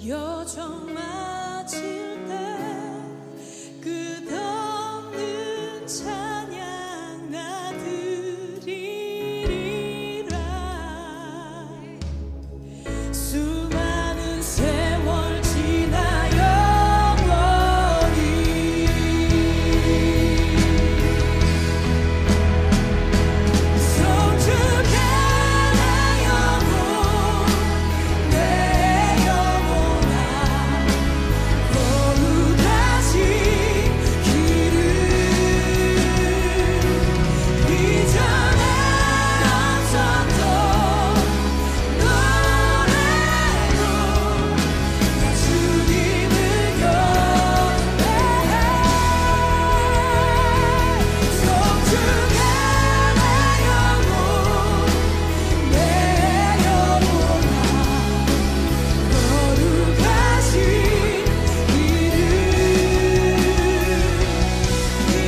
요정 마칠 때 끝없는 찬양 나 드리리라. 수많은 세월 지나 영원히 소중해 내 영혼 내 영혼아 거룩하신 길을 이전에 없었던 노래로 나 주님을 경배해. 소중해 내 영혼 내 영혼아 거룩하신 길을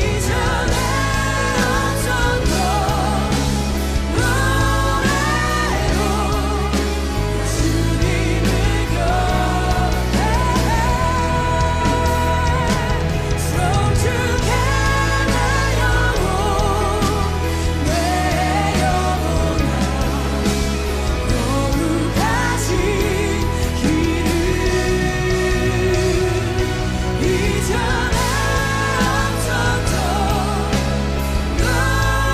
이전에 없었던 노래로 주님을 경배해. 소중해 내 영혼 내 영혼아 거룩하신 길을 이전에 없었던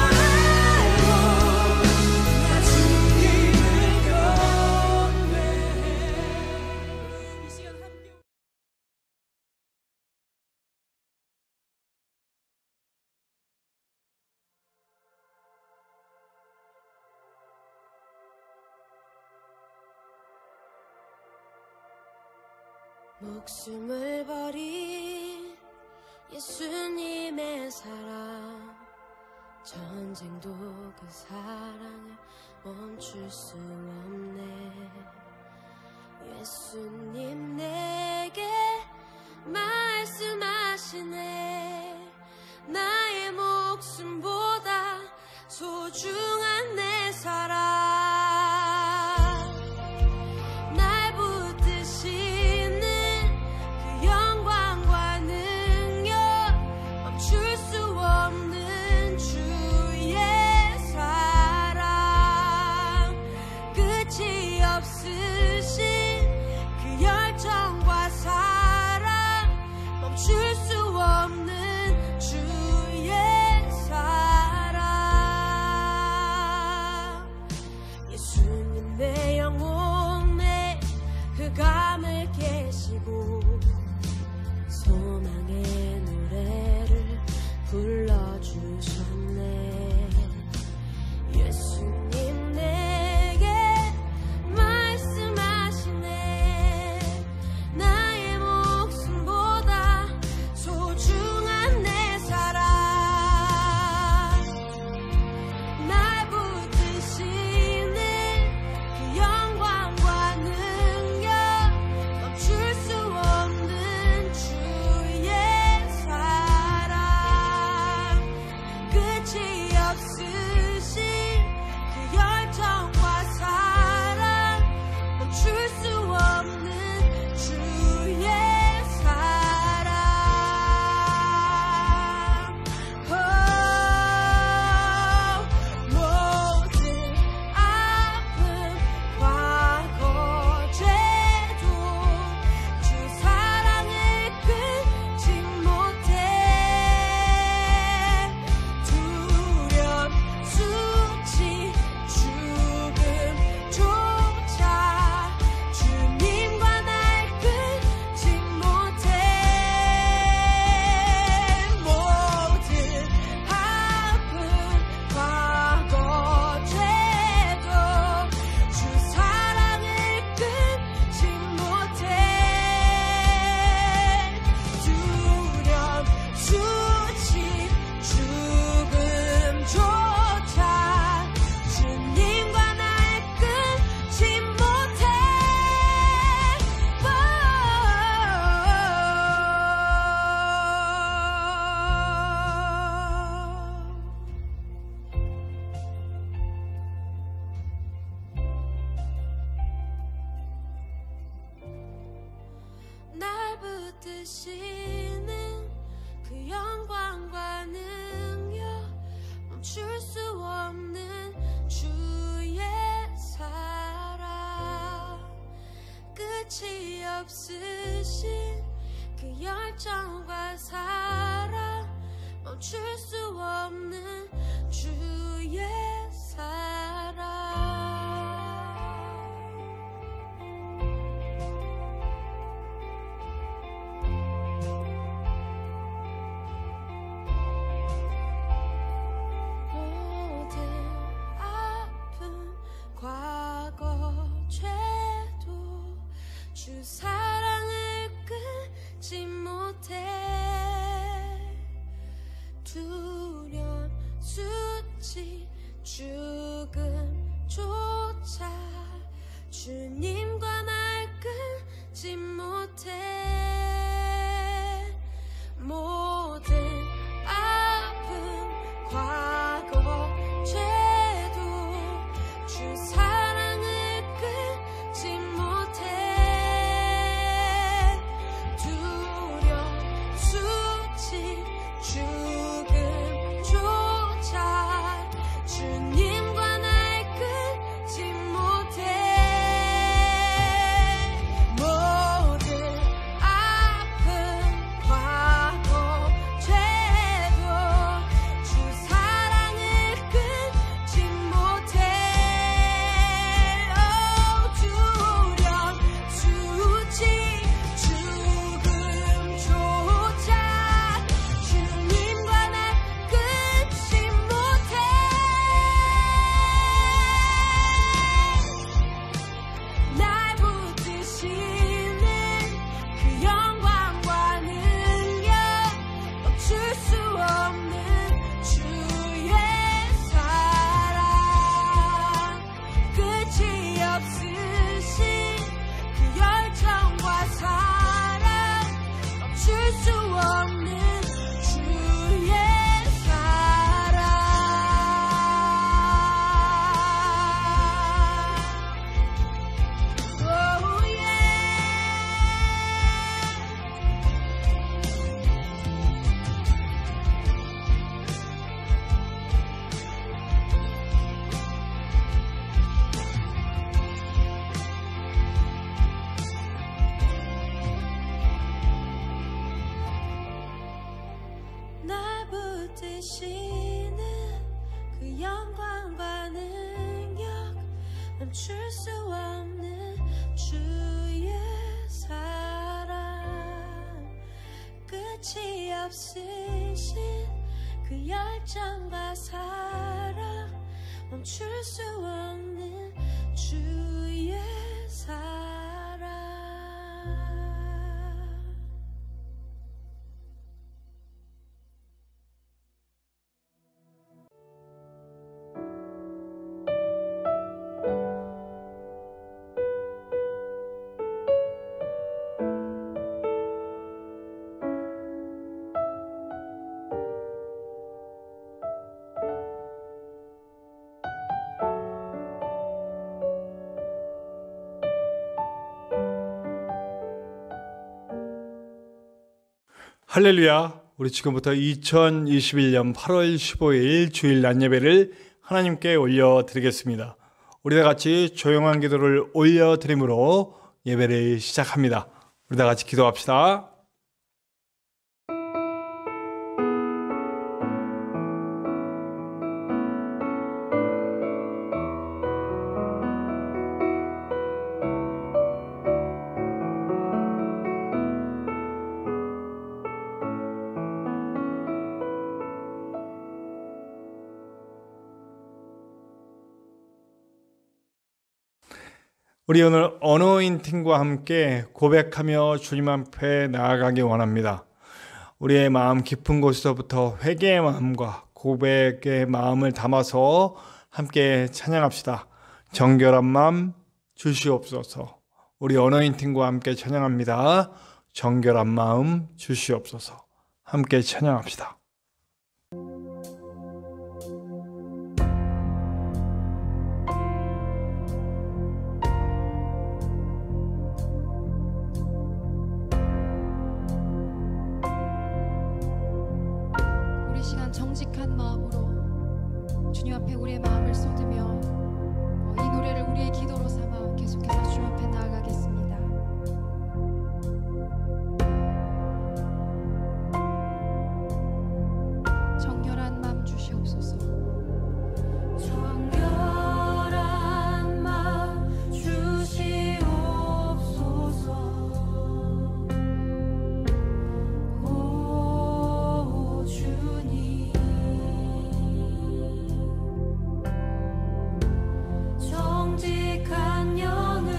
노래로 나 주님을 경배해. 이 시간 함께 목숨을 버린 예수님의 사랑, 전쟁도 그 사랑을 멈출 수 없네. 예수님 내게 말씀하시네. 목숨보다 소중한 내 사랑 날 붙드시는 그 영광과 능력 멈출 수 없는 주의 사랑 끝이 없으신 그 열정과 사랑 멈출 수 없는 주의 사랑 예수님 내 영혼에 흑암을 깨시고 소망의 노래를 불러주셨네 예수님 내게 말씀하시네 나의 목숨보다 소중한 내 사랑 날 붙드시는 그 영광과 능력 멈출 수 없는 주의 사랑 끝이 없으신 그 열정과 사랑 멈출 수 없는 주의 사랑 모든 아픔 과거 죄도 주 사랑을 끊지 못해 두려움 수치 죽음조차 주님과 날 끊지 못해 모든 아픔 과거 죄도 주 사랑을 끊지 못해 두려움 수치 죽음조차 주님과 날 끊지 못해 날 붙드시는 그 영광과 능력 멈출 수 없는 주의 사랑 끝이 없으신 그 열정과 사랑 멈출 수 없는 주의 사랑 모든 아픔 과거 죄도 주 사랑을 끊지 못해 두려움 수치 죽음조차 주님과 날 끊지 못해 모든 아픔 과거 죄도 주 사랑을 끊지 못해 두려움 수치 죽음조차 주님과 날 끊지 못해 모든 뛰시는 그 영광과 능력 멈출 수 없는 주의 사랑 끝이 없으신 그 열정과 사랑 멈출 수 없는 주의 사랑 할렐루야. 우리 지금부터 2021년 8월 15일 주일 낮 예배를 하나님께 올려드리겠습니다. 우리 다 같이 조용한 기도를 올려드림으로 예배를 시작합니다. 우리 다 같이 기도합시다. 우리 오늘 어노인팅과 함께 고백하며 주님 앞에 나아가기 원합니다. 우리의 마음 깊은 곳에서부터 회개의 마음과 고백의 마음을 담아서 함께 찬양합시다. 정결한 마음 주시옵소서. 우리 어노인팅과 함께 찬양합니다. 정결한 마음 주시옵소서. 함께 찬양합시다. 정직한 마음으로 주님 앞에 우리의 마음을 쏟으며 이 노래를 우리의 기도로 삼아 계속해서 주님 앞에 나아가겠습니다. 정결한 마음 주시옵소서. 정결한 마음 주시옵소서. 오 주님 정직한 영을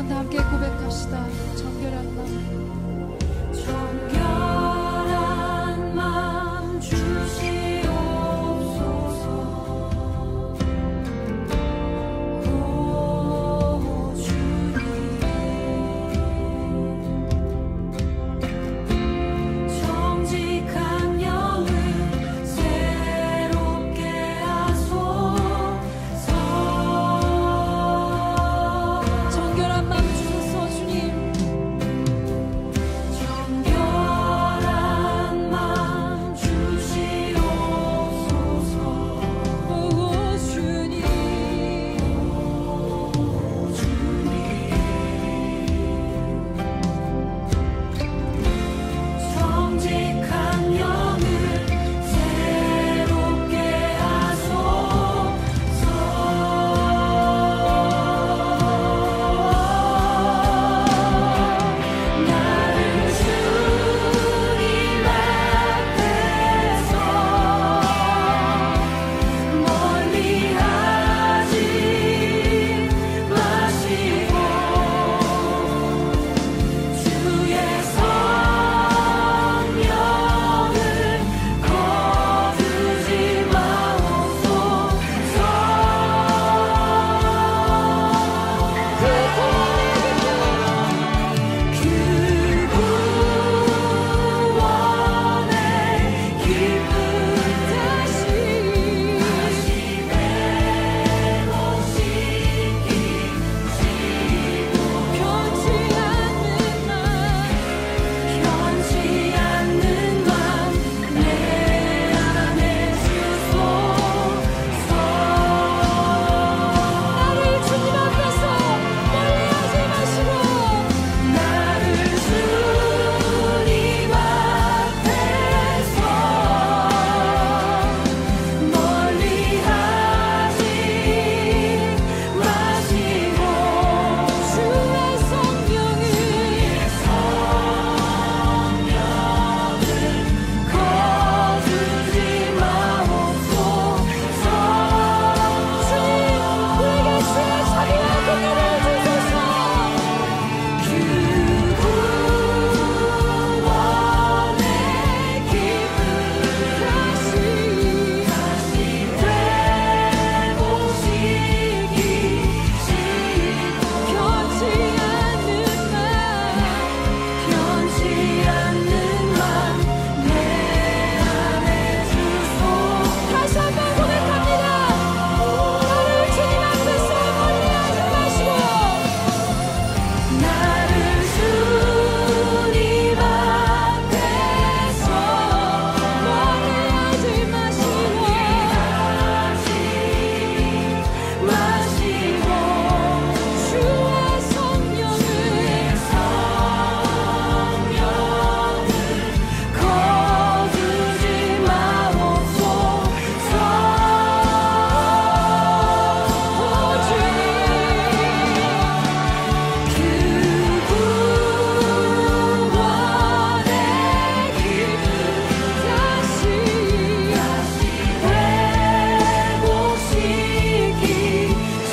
한번 다 함께 고백합시다. 정결한 마음. 정결한 마음 주시옵소서. 오 주님, 정직한 영을 새롭게 하소서. 정결한 마음 주소서. 주님, 정결한 마음 주시옵소서. 오 주님, 정직한 영을 새롭게 하소서. 나를 주님 앞에서 멀리하지 마시고 주의 성령을 거두지 마옵소서. 그 구원의 기쁨 다시 회복시키시고 편치 않는 맘 내 안에 주소서. 나를 주님 앞에서 멀리하지 마시고 나를 주님 앞에서 멀리하지 마시고 주의 성령을 거두지 마옵소서. 주님, 우리에게 주의 자비와 긍휼을 주소서. 그 구원의 기쁨 다시 회복시키시고 편치 않는 맘 내 안에 주소서. 다시 한번 고백합니다. 나를 주님 앞에서 멀리하지 마시고 나를 주님 앞에서 멀리하지 마시고 마시고 주의 성령을 거두지 마옵소서. 오 주님, 그 구원의 기쁨 다시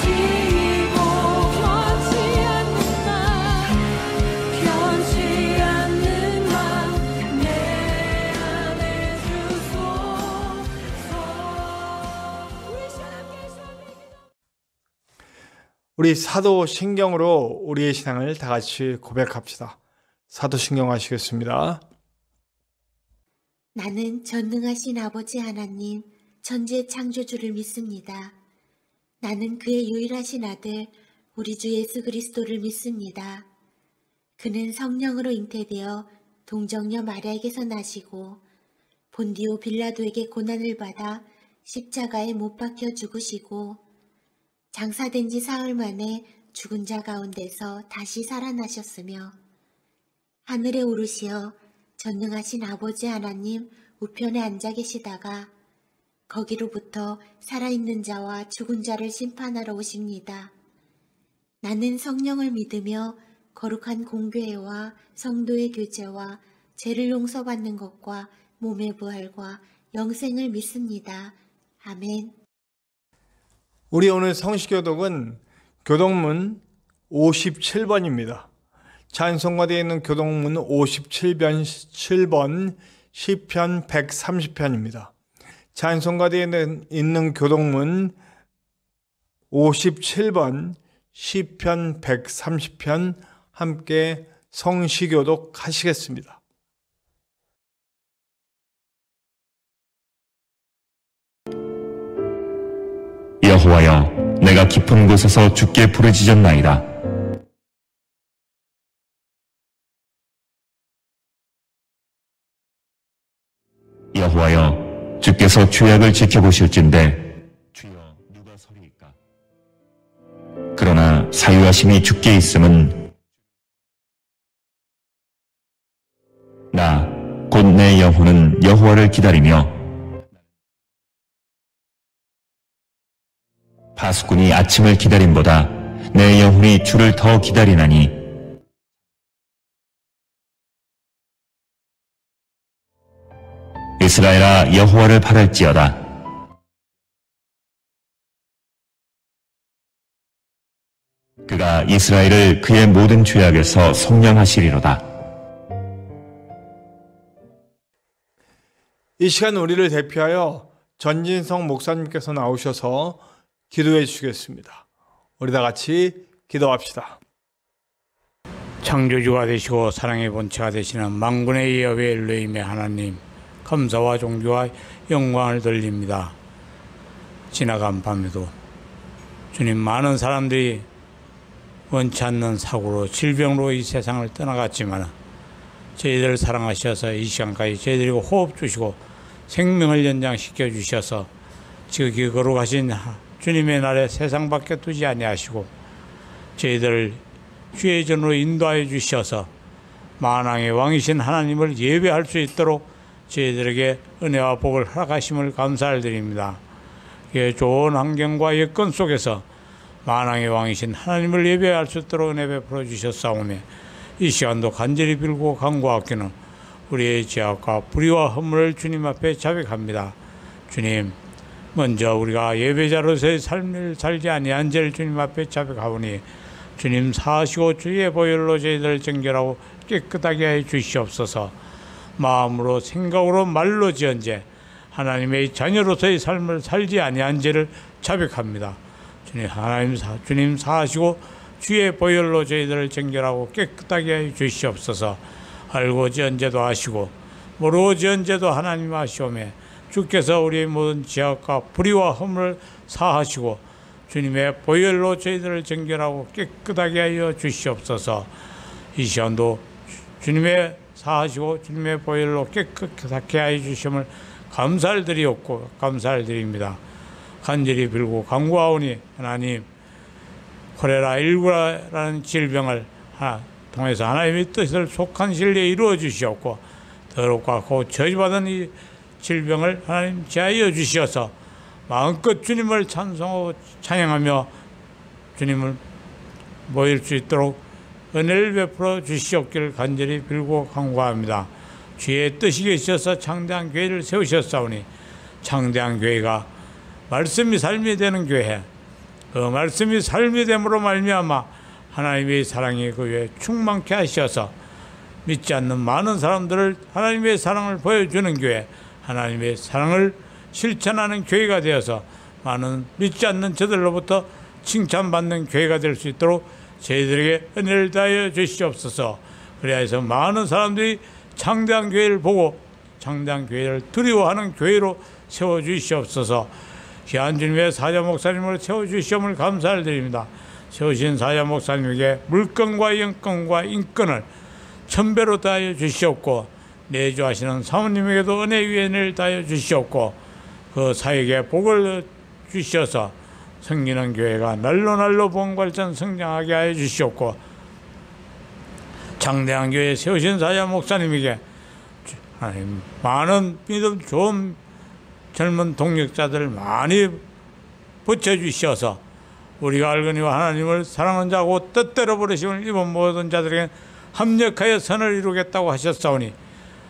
회복시키시고 편치 않는 맘 내 안에 주소서. 우리 사도신경으로 우리의 신앙을 다 같이 고백합시다. 사도신경 하시겠습니다. 나는 전능하신 아버지 하나님, 천지의 창조주를 믿습니다. 나는 그의 유일하신 아들, 우리 주 예수 그리스도를 믿습니다. 그는 성령으로 잉태되어 동정녀 마리아에게서 나시고 본디오 빌라도에게 고난을 받아 십자가에 못 박혀 죽으시고 장사된 지 사흘 만에 죽은 자 가운데서 다시 살아나셨으며 하늘에 오르시어 전능하신 아버지 하나님 우편에 앉아 계시다가 거기로부터 살아있는 자와 죽은 자를 심판하러 오십니다. 나는 성령을 믿으며 거룩한 공교회와 성도의 교제와 죄를 용서받는 것과 몸의 부활과 영생을 믿습니다. 아멘. 우리 오늘 성시교독은 교동문 57번입니다. 찬송가대에 있는 교동문 57번 시편 130편입니다. 찬송가대에 있는 교동문 57번 시편 130편 함께 성시교독 하시겠습니다. 여호와여, 내가 깊은 곳에서 주께 부르짖었나이다. 여호와여, 주께서 죄악을 지켜보실진대 주여 누가 서리이까? 그러나 사유하심이 주께 있음은 나 곧 내 영혼은 여호와를 기다리며 파수꾼이 아침을 기다림보다 내 영혼이 주를 더 기다리나니 이스라엘아, 여호와를 바랄지어다. 그가 이스라엘을 그의 모든 죄악에서 속량하시리로다. 이 시간 우리를 대표하여 전진성 목사님께서 나오셔서 기도해 주시겠습니다. 우리 다 같이 기도합시다. 창조주가 되시고 사랑의 본체가 되시는 만군의 여호와 엘로힘의 하나님, 감사와 존귀와 영광을 돌립니다. 지나간 밤에도 주님, 많은 사람들이 원치 않는 사고로 질병으로 이 세상을 떠나갔지만 저희들을 사랑하셔서 이 시간까지 저희들에게 호흡 주시고 생명을 연장시켜 주셔서 지극히 거룩하신 주님의 날에 세상 밖에 두지 아니하시고 저희들을 주의 전으로 인도하여 주셔서 만왕의 왕이신 하나님을 예배할 수 있도록 저희들에게 은혜와 복을 허락하심을 감사를 드립니다. 좋은 환경과 여건 속에서 만왕의 왕이신 하나님을 예배할 수 있도록 은혜 베풀어 주셨사오며 이 시간도 간절히 빌고 간구하옵기는 우리의 죄악과 불의와 허물을 주님 앞에 자백합니다. 주님, 먼저 우리가 예배자로서의 삶을 살지 아니한 죄를 주님 앞에 자백하오니 주님 사하시고 주의 보혈로 저희들을 정결하고 깨끗하게 해 주시옵소서. 마음으로 생각으로 말로 지은 죄, 하나님의 자녀로서의 삶을 살지 아니한 죄를 자백합니다. 주님 사하시고 주의 보혈로 저희들을 정결하고 깨끗하게 해 주시옵소서. 알고 지은 죄도 하시고 모르고 지은 죄도 하나님 아시오매 주께서 우리의 모든 죄악과 불의와 허물을 사하시고 주님의 보혈로 저희들을 정결하고 깨끗하게 하여 주시옵소서. 이 시간도 주님의 사하시고 주님의 보혈로 깨끗하게 하여 주심을 감사를 드리옵고 감사를 드립니다. 간절히 빌고 간구하오니 하나님, 콜레라19라는 질병을 통해서 하나님의 뜻을 속한 진리에 이루어 주시옵고 더럽고 저주받은 이 질병을 하나님 제하여 주시어서 마음껏 주님을 찬송하고 찬양하며 주님을 모일 수 있도록 은혜를 베풀어 주시옵기를 간절히 빌고 간구합니다. 주의 뜻이 계셔서 창대한 교회를 세우셨사오니 창대한 교회가 말씀이 삶이 되는 교회, 그 말씀이 삶이 됨으로 말미암아 하나님의 사랑이 그 위에 충만케 하셔서 믿지 않는 많은 사람들을 하나님의 사랑을 보여주는 교회, 하나님의 사랑을 실천하는 교회가 되어서 많은 믿지 않는 저들로부터 칭찬받는 교회가 될 수 있도록 저희들에게 은혜를 다하여 주시옵소서. 그래서 많은 사람들이 창대한 교회를 보고 창대한 교회를 두려워하는 교회로 세워주시옵소서. 귀한 주님의 사자 목사님을 세워주시옵을 감사를 드립니다. 세우신 사자 목사님에게 물건과 영권과 인권을 천배로 다하여 주시옵고 내주하시는 사모님에게도 은혜 위에 은혜를 다하여 주시옵고 그 사역에 복을 주셔서 성기는 교회가 날로 번갈전 성장하게 하여 주시옵고 장대한 교회 세우신 사자 목사님에게 하나님 많은 믿음 좋은 젊은 동력자들을 많이 붙여주셔서 우리가 알거니와 하나님을 사랑하는 자고 뜻대로 부르심을 입은 모든 자들에게 합력하여 선을 이루겠다고 하셨사오니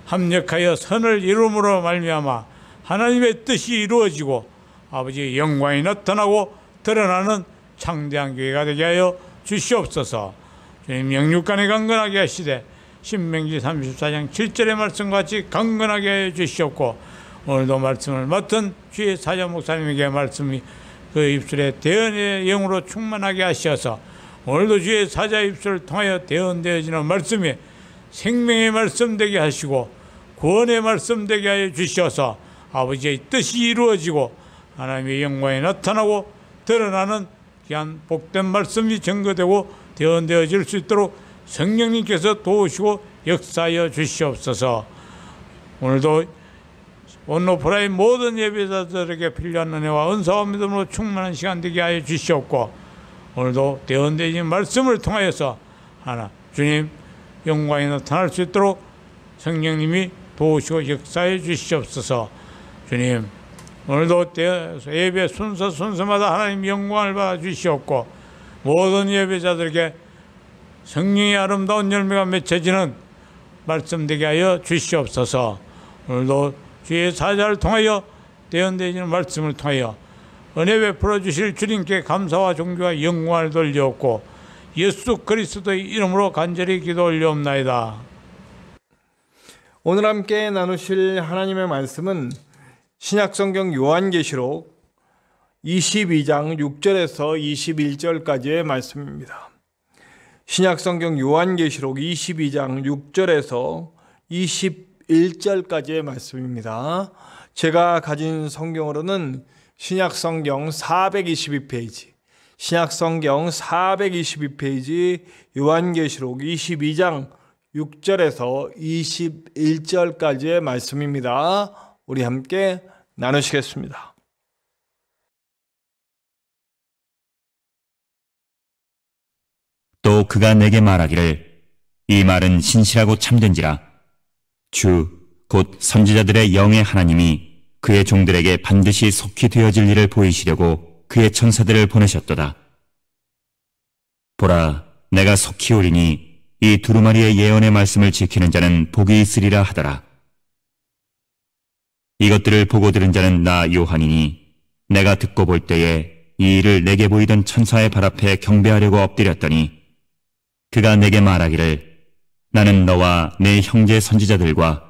합력하여 선을 이룸으로 말미암아 하나님의 뜻이 이루어지고 아버지의 영광이 나타나고 드러나는 창대한 교회가 되게 하여 주시옵소서. 주님 영육간에 강건하게 하시되 신명기 34장 7절의 말씀같이 강건하게 해 주시옵고, 오늘도 말씀을 맡은 주의 사자 목사님에게 말씀이 그 입술에 대언의 영으로 충만하게 하셔서 오늘도 주의 사자 입술을 통하여 대언되어지는 말씀이 생명의 말씀 되게 하시고 구원의 말씀 되게 하여 주셔서 아버지의 뜻이 이루어지고 하나님의 영광이 나타나고 드러나는 귀한 복된 말씀이 증거되고 대언되어질 수 있도록 성령님께서 도우시고 역사하여 주시옵소서. 오늘도 온노프라의 모든 예배자들에게 필요한 은혜와 은사와 믿음으로 충만한 시간 되게 하여 주시옵고, 오늘도 대언되어진 말씀을 통하여서 하나 주님 영광이 나타날 수 있도록 성령님이 도우시고 역사해 주시옵소서. 주님 오늘도 예배 순서마다 하나님 영광을 받아 주시옵고, 모든 예배자들에게 성령의 아름다운 열매가 맺혀지는 말씀 되게 하여 주시옵소서. 오늘도 주의 사자를 통하여 대언되어지는 말씀을 통하여 은혜 베풀어 주실 주님께 감사와 존귀와 영광을 돌리옵고, 예수 그리스도의 이름으로 간절히 기도 올리옵나이다. 오늘 함께 나누실 하나님의 말씀은 신약성경 요한계시록 22장 6절에서 21절까지의 말씀입니다. 신약성경 요한계시록 22장 6절에서 21절까지의 말씀입니다. 제가 가진 성경으로는 신약성경 422페이지, 신약성경 422페이지 요한계시록 22장 6절에서 21절까지의 말씀입니다. 우리 함께 나누시겠습니다. 또 그가 내게 말하기를 이 말은 신실하고 참된지라. 주 곧 선지자들의 영의 하나님이 그의 종들에게 반드시 속히 되어질 일을 보이시려고 그의 천사들을 보내셨도다. 보라, 내가 속히 오리니 이 두루마리의 예언의 말씀을 지키는 자는 복이 있으리라 하더라. 이것들을 보고 들은 자는 나 요한이니 내가 듣고 볼 때에 이 일을 내게 보이던 천사의 발 앞에 경배하려고 엎드렸더니 그가 내게 말하기를 나는 너와 내 형제 선지자들과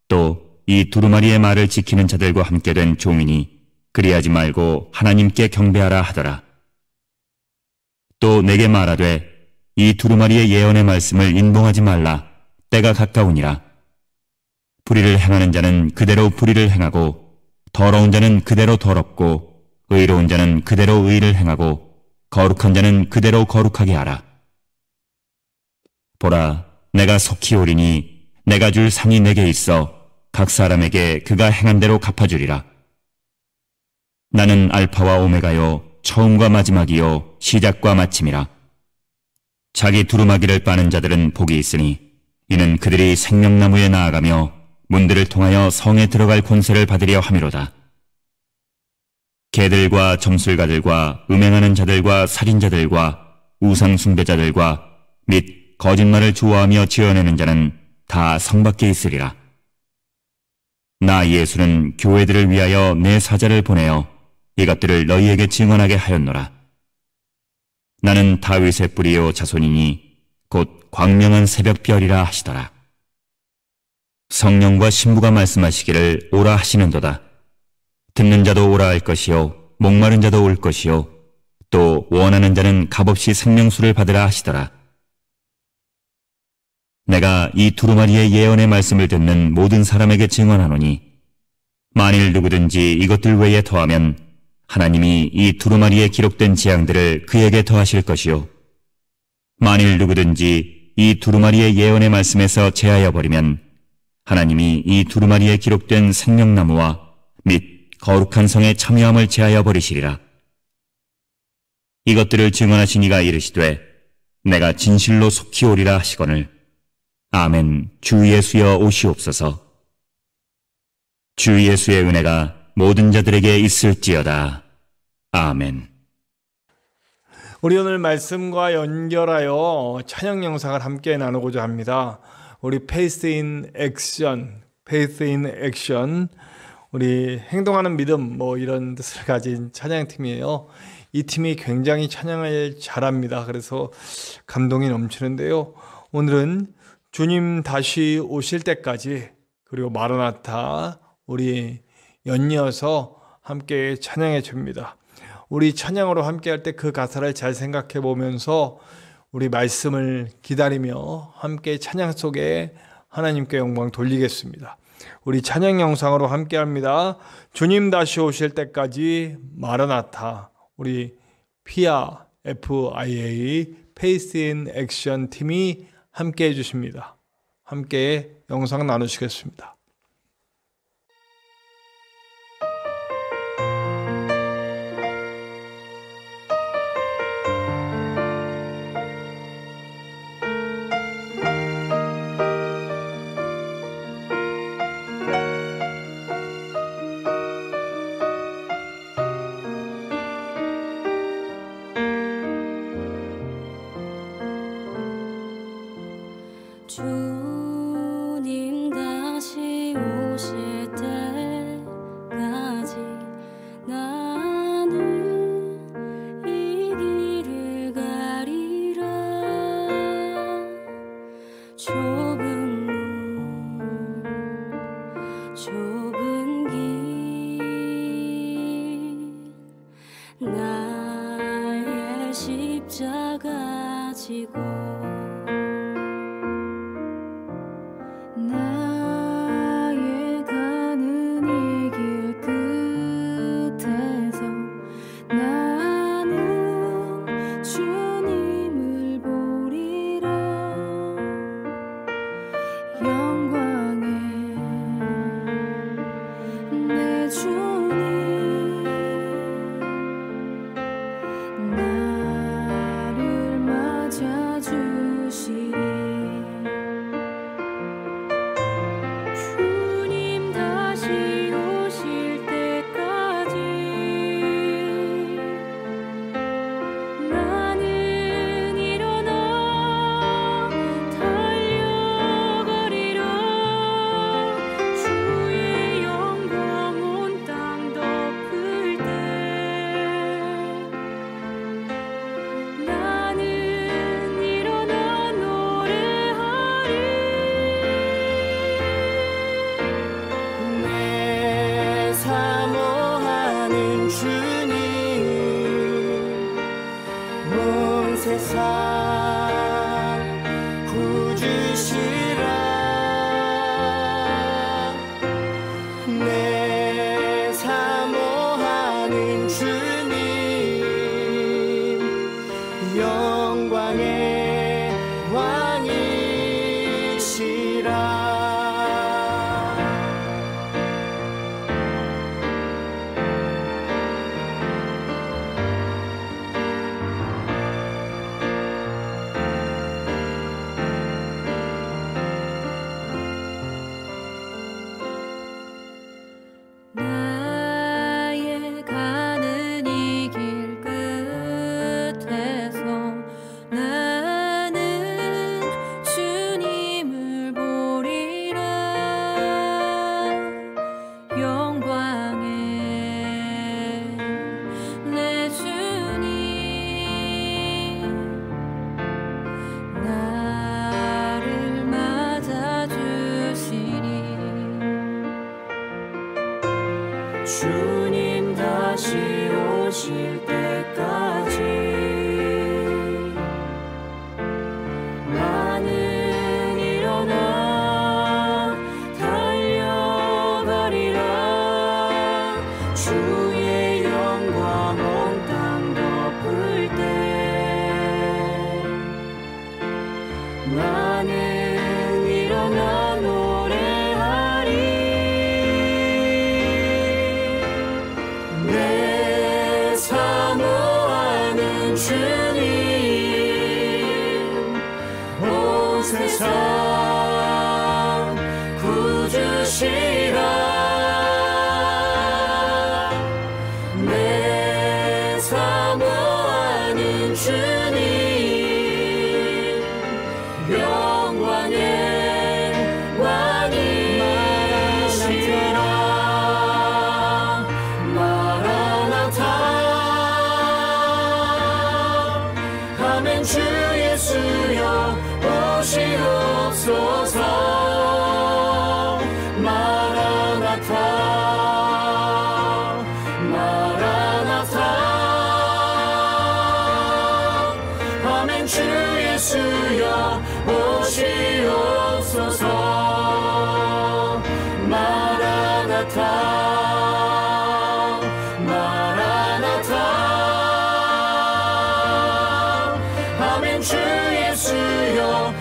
또 이 두루마리의 말을 지키는 자들과 함께 된 종이니 그리하지 말고 하나님께 경배하라 하더라. 또 내게 말하되 이 두루마리의 예언의 말씀을 인봉하지 말라. 때가 가까우니라. 불의를 행하는 자는 그대로 불의를 행하고 더러운 자는 그대로 더럽고 의로운 자는 그대로 의를 행하고 거룩한 자는 그대로 거룩하게 하라. 보라, 내가 속히 오리니 내가 줄 상이 내게 있어 각 사람에게 그가 행한 대로 갚아주리라. 나는 알파와 오메가요 처음과 마지막이요 시작과 마침이라. 자기 두루마기를 빠는 자들은 복이 있으니 이는 그들이 생명나무에 나아가며 문들을 통하여 성에 들어갈 권세를 받으려 함이로다. 개들과 점술가들과 음행하는 자들과 살인자들과 우상 숭배자들과 및 거짓말을 좋아하며 지어내는 자는 다 성 밖에 있으리라. 나 예수는 교회들을 위하여 내 사자를 보내어 이것들을 너희에게 증언하게 하였노라. 나는 다윗의 뿌리요 자손이니 곧 광명한 새벽별이라 하시더라. 성령과 신부가 말씀하시기를 오라 하시는도다. 듣는 자도 오라 할 것이요 목마른 자도 올 것이요 또 원하는 자는 값없이 생명수를 받으라 하시더라. 내가 이 두루마리의 예언의 말씀을 듣는 모든 사람에게 증언하노니 만일 누구든지 이것들 외에 더하면 하나님이 이 두루마리에 기록된 재앙들을 그에게 더하실 것이요 만일 누구든지 이 두루마리의 예언의 말씀에서 제하여 버리면 하나님이 이 두루마리에 기록된 생명나무와 및 거룩한 성의 참여함을 제하여 버리시리라. 이것들을 증언하신 이가 이르시되 내가 진실로 속히 오리라 하시거늘 아멘. 주 예수여 오시옵소서. 주 예수의 은혜가 모든 자들에게 있을지어다. 아멘. 우리 오늘 말씀과 연결하여 찬양 영상을 함께 나누고자 합니다. 우리 Faith in Action, Faith in Action, 우리 행동하는 믿음 이런 뜻을 가진 찬양팀이에요. 이 팀이 굉장히 찬양을 잘합니다. 그래서 감동이 넘치는데요. 오늘은 주님 다시 오실 때까지, 그리고 마라나타 우리 연이어서 함께 찬양해 줍니다. 우리 찬양으로 함께 할 때 그 가사를 잘 생각해 보면서 우리 말씀을 기다리며 함께 찬양 속에 하나님께 영광 돌리겠습니다. 우리 찬양 영상으로 함께 합니다. 주님 다시 오실 때까지 마라나타 우리 피아 FIA 페이스 인 액션 팀이 함께 해주십니다. 함께 영상 나누시겠습니다. 주님 다시 오실 때까지 나는 이 길을 가리라. 좁은 문 좁은 길 나의 십자가 지고 나의 가는 이 길 끝에서 나는 주님을 보리라. 영광의 내 주님 나를 맞아주시리. 주님 다시 오실 때까지 나는 일어나 달려가리라. 주의 영광 온 땅 덮을 때 나는 일어나 노래하리. 내 사모하는 주님 온 세상 구주시라. 내 사모하는 주님 영광의 왕이시라. 나의 가는 이 길 끝에서 나는 주님을 보리라. 영광의 내 주님 나를 맞아주시리. 주님 다시 오실 때까지 나는 일어나 달려가리라. 주의 영광 온 땅 덮을 때 나는 일어나 노래하리. 내 사모하는 주님 온 세상 구주시라. 내 사모하는 주님 영광의 왕이시라. 마라나타 오시옵소서. 마라나타 마라나타. 아멘. 주 예수여 오시옵소서. 마라나타 마라나타. 아멘. 주 예수여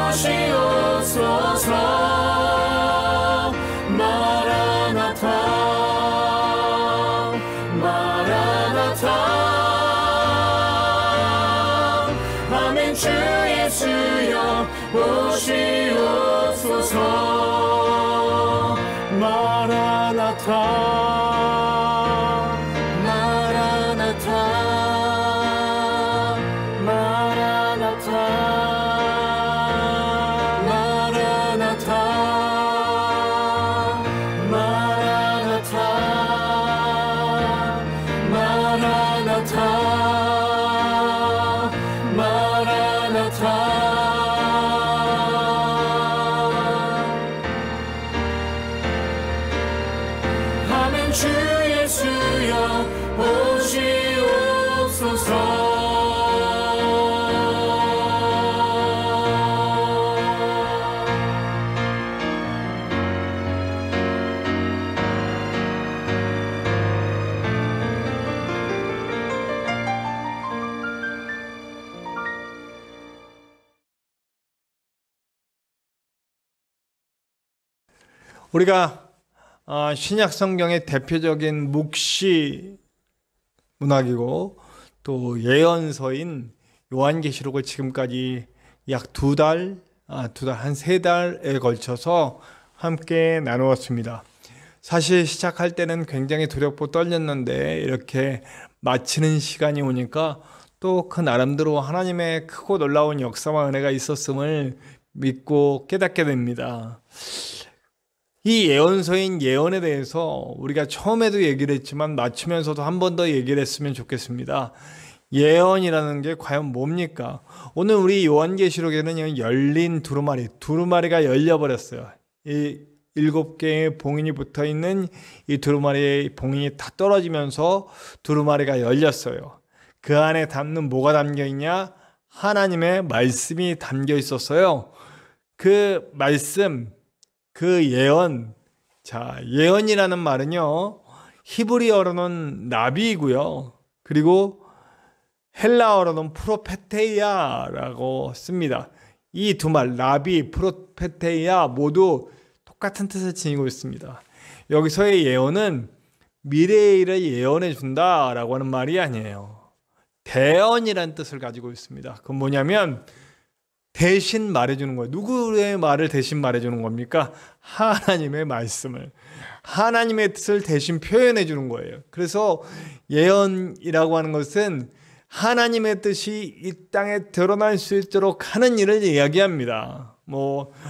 오시옵소서. 마라나타 마라나타. 아멘. 주 예수여 오시옵소서. 마라나타 마라나타 마라나타 마라나타 마라나타 마라나타 마라나타. 아멘. 주 예수여 오시옵소서. 우리가 신약 성경의 대표적인 묵시 문학이고 또 예언서인 요한계시록을 지금까지 약 두 달, 한 3달에 걸쳐서 함께 나누었습니다. 사실 시작할 때는 굉장히 두렵고 떨렸는데 이렇게 마치는 시간이 오니까 또 그 나름대로 하나님의 크고 놀라운 역사와 은혜가 있었음을 믿고 깨닫게 됩니다. 이 예언서인 예언에 대해서 우리가 처음에도 얘기를 했지만 맞추면서도 한 번 더 얘기를 했으면 좋겠습니다. 예언이라는 게 과연 뭡니까? 오늘 우리 요한계시록에는 열린 두루마리가 열려버렸어요. 이 7개의 봉인이 붙어있는 이 두루마리의 봉인이 다 떨어지면서 두루마리가 열렸어요. 그 안에 담는 뭐가 담겨있냐? 하나님의 말씀이 담겨 있었어요. 그 말씀, 그 예언, 예언이라는 말은요, 히브리어로는 나비이고요. 그리고 헬라어로는 프로페테이아라고 씁니다. 이 두 말, 나비, 프로페테이아 모두 똑같은 뜻을 지니고 있습니다. 여기서의 예언은 미래의 일을 예언해 준다라고 하는 말이 아니에요. 대언이라는 뜻을 가지고 있습니다. 그건 뭐냐면 대신 말해주는 거예요. 누구의 말을 대신 말해주는 겁니까? 하나님의 말씀을, 하나님의 뜻을 대신 표현해 주는 거예요. 그래서 예언이라고 하는 것은 하나님의 뜻이 이 땅에 드러날 수 있도록 하는 일을 이야기합니다.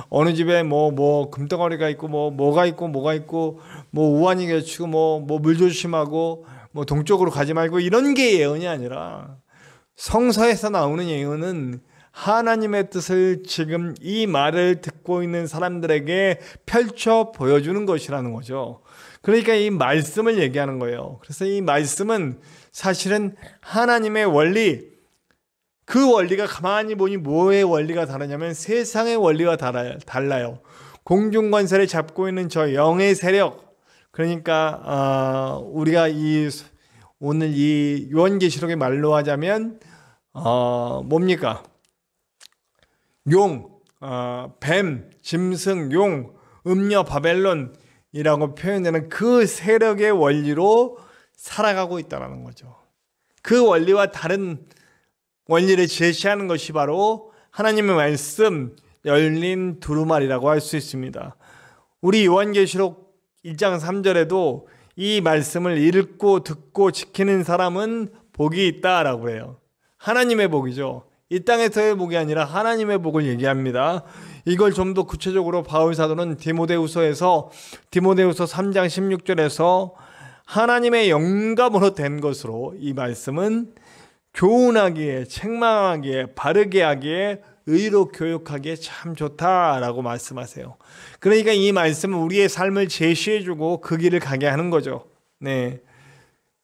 어느 집에 금덩어리가 있고 뭐가 있고 우환이 겹치고 물 조심하고 동쪽으로 가지 말고 이런 게 예언이 아니라 성서에서 나오는 예언은 하나님의 뜻을 지금 이 말을 듣고 있는 사람들에게 펼쳐 보여주는 것이라는 거죠. 그러니까 이 말씀을 얘기하는 거예요. 그래서 이 말씀은 사실은 하나님의 원리, 그 원리가 가만히 보니 뭐의 원리가 다르냐면 세상의 원리가 달라요. 공중권세를 잡고 있는 저 영의 세력, 그러니까 우리가 오늘 이 요한계시록의 말로 하자면 뭡니까? 용, 뱀, 짐승, 용, 음녀, 바벨론이라고 표현되는 그 세력의 원리로 살아가고 있다는 거죠. 그 원리와 다른 원리를 제시하는 것이 바로 하나님의 말씀, 열린 두루마리라고 할 수 있습니다. 우리 요한계시록 1장 3절에도 이 말씀을 읽고 듣고 지키는 사람은 복이 있다라고 해요. 하나님의 복이죠. 이 땅에서의 복이 아니라 하나님의 복을 얘기합니다. 이걸 좀 더 구체적으로 바울 사도는 디모데후서 3장 16절에서 하나님의 영감으로 된 것으로 이 말씀은 교훈하기에, 책망하기에, 바르게 하기에, 의로 교육하기에 참 좋다라고 말씀하세요. 그러니까 이 말씀은 우리의 삶을 제시해주고 그 길을 가게 하는 거죠. 네.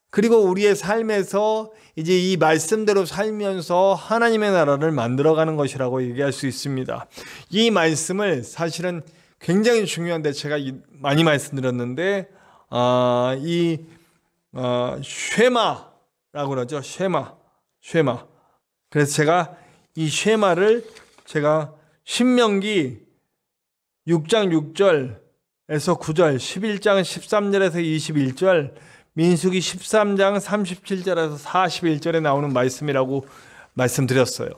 그리고 우리의 삶에서 이제 이 말씀대로 살면서 하나님의 나라를 만들어가는 것이라고 얘기할 수 있습니다. 이 말씀을 사실은 굉장히 중요한데 제가 많이 말씀드렸는데 쉐마라고 그러죠. 쉐마. 그래서 제가 이 쉐마를 신명기 6장 6절에서 9절, 11장 13절에서 21절, 민수기 13장 37절에서 41절에 나오는 말씀이라고 말씀드렸어요.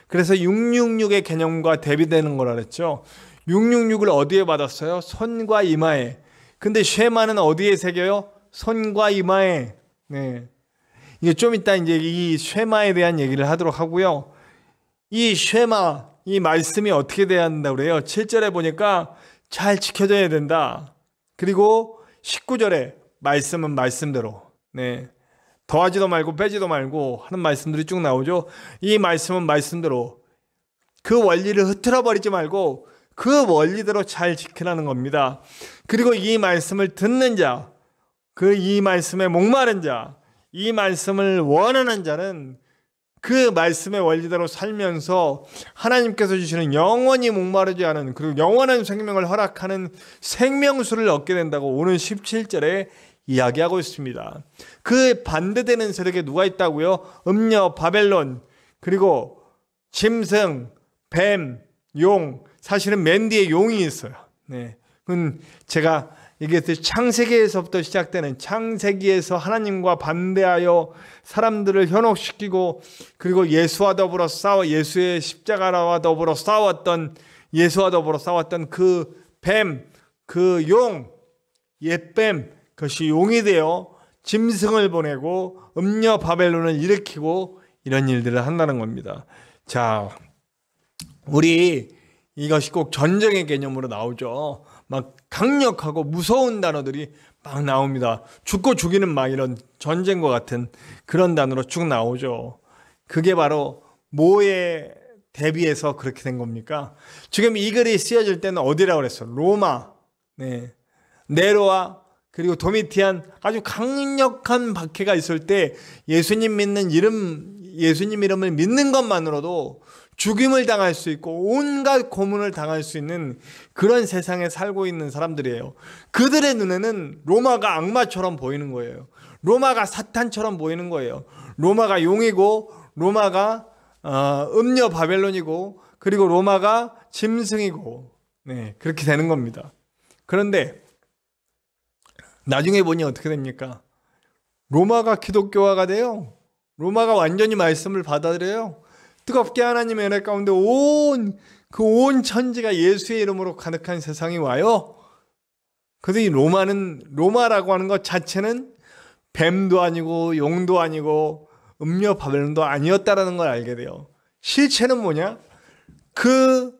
그래서 666의 개념과 대비되는 거라 그랬죠. 666을 어디에 받았어요? 손과 이마에. 근데 쉐마는 어디에 새겨요? 손과 이마에. 네. 이게 좀 이따 이제 이 쉐마에 대한 얘기를 하도록 하고요. 이 쉐마, 이 말씀이 어떻게 돼야 한다고 그래요? 7절에 보니까 잘 지켜져야 된다. 그리고 19절에 말씀은 말씀대로. 네. 더하지도 말고 빼지도 말고 하는 말씀들이 쭉 나오죠. 이 말씀은 말씀대로. 그 원리를 흐트러 버리지 말고 그 원리대로 잘 지키라는 겁니다. 그리고 이 말씀을 듣는 자, 이 말씀에 목마른 자, 이 말씀을 원하는 자는 그 말씀의 원리대로 살면서 하나님께서 주시는 영원히 목마르지 않은 그리고 영원한 생명을 허락하는 생명수를 얻게 된다고 오늘 17절에 이야기하고 있습니다. 그 반대되는 세력에 누가 있다고요? 음녀, 바벨론, 그리고 짐승, 뱀, 용. 사실은 맨 뒤에 용이 있어요. 네. 그건 제가 얘기했듯이 창세기에서부터 시작되는 창세기에서 하나님과 반대하여 사람들을 현혹시키고 그리고 예수와 더불어 예수의 십자가와 더불어 싸웠던 그 뱀, 그 용, 옛뱀, 그것이 용이 되어 짐승을 보내고 음녀 바벨론을 일으키고 이런 일들을 한다는 겁니다. 자, 우리 이것이 꼭 전쟁의 개념으로 나오죠. 막 강력하고 무서운 단어들이 막 나옵니다. 죽고 죽이는 막 이런 전쟁과 같은 그런 단어로 쭉 나오죠. 그게 바로 뭐에 대비해서 그렇게 된 겁니까? 지금 이 글이 쓰여질 때는 어디라고 그랬어? 로마, 네. 네로와 그리고 도미티안 아주 강력한 박해가 있을 때 예수님 이름을 믿는 것만으로도 죽임을 당할 수 있고 온갖 고문을 당할 수 있는 그런 세상에 살고 있는 사람들이에요. 그들의 눈에는 로마가 악마처럼 보이는 거예요. 로마가 사탄처럼 보이는 거예요. 로마가 용이고 로마가 음녀 바벨론이고 그리고 로마가 짐승이고 네, 그렇게 되는 겁니다. 그런데 나중에 보니 어떻게 됩니까? 로마가 기독교화가 돼요. 로마가 완전히 말씀을 받아들여요. 뜨겁게 하나님의 은혜 가운데 온 천지가 예수의 이름으로 가득한 세상이 와요. 그래서 이 로마라고 하는 것 자체는 뱀도 아니고 용도 아니고 음녀 바벨론도 아니었다라는 걸 알게 돼요. 실체는 뭐냐? 그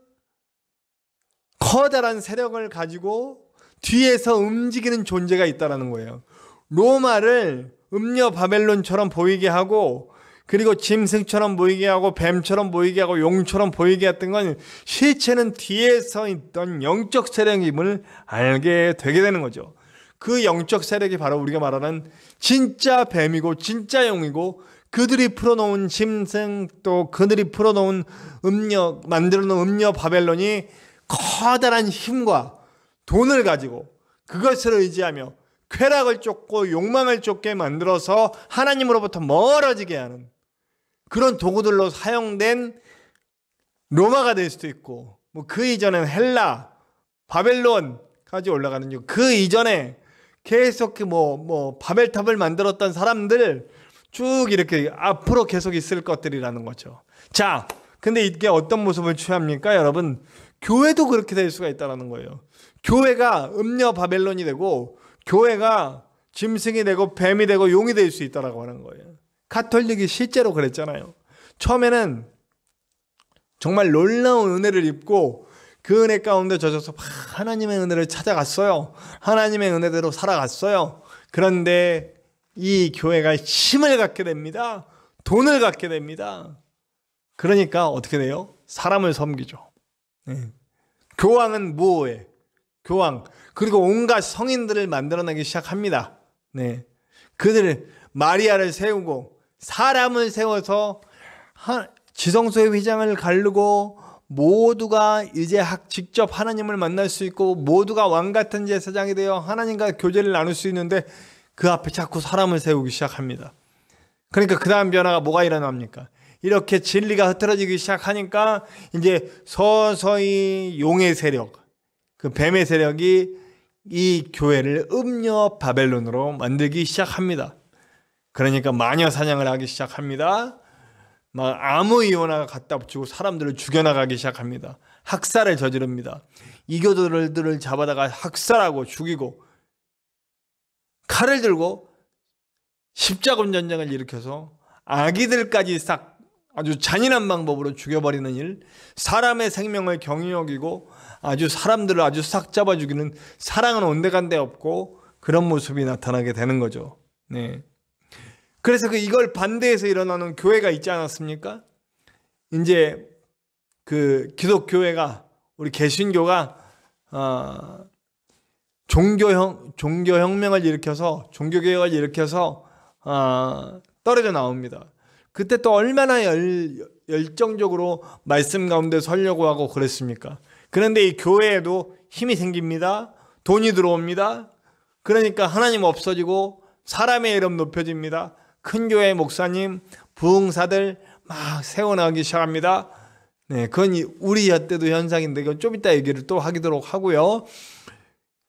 커다란 세력을 가지고 뒤에서 움직이는 존재가 있다라는 거예요. 로마를 음녀 바벨론처럼 보이게 하고 그리고 짐승처럼 보이게 하고 뱀처럼 보이게 하고 용처럼 보이게 했던 건 실체는 뒤에서 있던 영적 세력임을 알게 되게 되는 거죠. 그 영적 세력이 바로 우리가 말하는 진짜 뱀이고 진짜 용이고 그들이 풀어놓은 짐승 또 그들이 풀어놓은 만들어놓은 음녀 바벨론이 커다란 힘과 돈을 가지고 그것을 의지하며 쾌락을 쫓고 욕망을 쫓게 만들어서 하나님으로부터 멀어지게 하는 그런 도구들로 사용된 로마가 될 수도 있고 뭐 그 이전엔 헬라, 바벨론까지 올라가는 그 이전에 계속 바벨탑을 만들었던 사람들 쭉 이렇게 앞으로 계속 있을 것들이라는 거죠. 자, 근데 이게 어떤 모습을 취합니까, 여러분? 교회도 그렇게 될 수가 있다는 거예요. 교회가 음녀 바벨론이 되고 교회가 짐승이 되고 뱀이 되고 용이 될 수 있다라고 하는 거예요. 가톨릭이 실제로 그랬잖아요. 처음에는 정말 놀라운 은혜를 입고 그 은혜 가운데 젖어서 하나님의 은혜를 찾아갔어요. 하나님의 은혜대로 살아갔어요. 그런데 이 교회가 힘을 갖게 됩니다. 돈을 갖게 됩니다. 그러니까 어떻게 돼요? 사람을 섬기죠. 네. 교황은 뭐해? 교황. 그리고 온갖 성인들을 만들어내기 시작합니다. 네. 그들을 마리아를 세우고 사람을 세워서 지성소의 휘장을 가르고 모두가 이제 직접 하나님을 만날 수 있고 모두가 왕같은 제사장이 되어 하나님과 교제를 나눌 수 있는데 그 앞에 자꾸 사람을 세우기 시작합니다. 그러니까 그 다음 변화가 뭐가 일어납니까? 이렇게 진리가 흐트러지기 시작하니까 이제 서서히 용의 세력, 그 뱀의 세력이 이 교회를 음녀 바벨론으로 만들기 시작합니다. 그러니까 마녀 사냥을 하기 시작합니다. 막 아무 이유나 갖다 붙이고 사람들을 죽여나가기 시작합니다. 학살을 저지릅니다. 이교도들을 잡아다가 학살하고 죽이고 칼을 들고 십자군 전쟁을 일으켜서 아기들까지 싹 아주 잔인한 방법으로 죽여버리는 일, 사람의 생명을 경히 여기고 아주 사람들을 아주 싹 잡아 죽이는, 사랑은 온데간데 없고 그런 모습이 나타나게 되는 거죠. 네. 그래서 이걸 반대해서 일어나는 교회가 있지 않았습니까? 이제 그 기독교회가, 우리 개신교가 종교혁명을 일으켜서, 종교개혁을 일으켜서 떨어져 나옵니다. 그때 또 얼마나 열정적으로 말씀 가운데 서려고 하고 그랬습니까? 그런데 이 교회에도 힘이 생깁니다. 돈이 들어옵니다. 그러니까 하나님 없어지고 사람의 이름 높여집니다. 큰 교회 목사님, 부흥사들 막 세워나가기 시작합니다. 네, 그건 우리 때도 현상인데 이건 좀 이따 얘기를 또 하도록 하고요.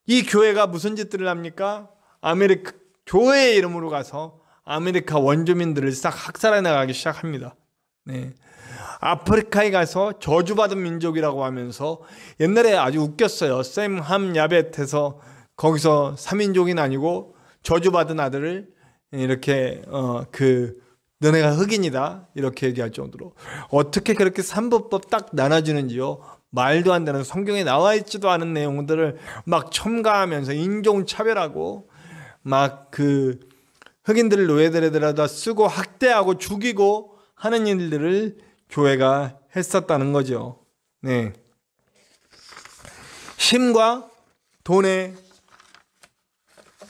이 교회가 무슨 짓들을 합니까? 교회의 이름으로 가서 아메리카 원주민들을 싹 학살해 나가기 시작합니다. 네. 아프리카에 가서 저주받은 민족이라고 하면서 옛날에 아주 웃겼어요. 샘 함 야벳에서 거기서 3인족이 나뉘고 저주받은 아들을 이렇게 너네가 흑인이다 이렇게 얘기할 정도로 어떻게 그렇게 삼부법 딱 나눠지는지요. 말도 안 되는, 성경에 나와 있지도 않은 내용들을 막 첨가하면서 인종차별하고 막 그 흑인들을 노예들에다 쓰고 학대하고 죽이고 하는 일들을 교회가 했었다는 거죠. 네. 힘과 돈에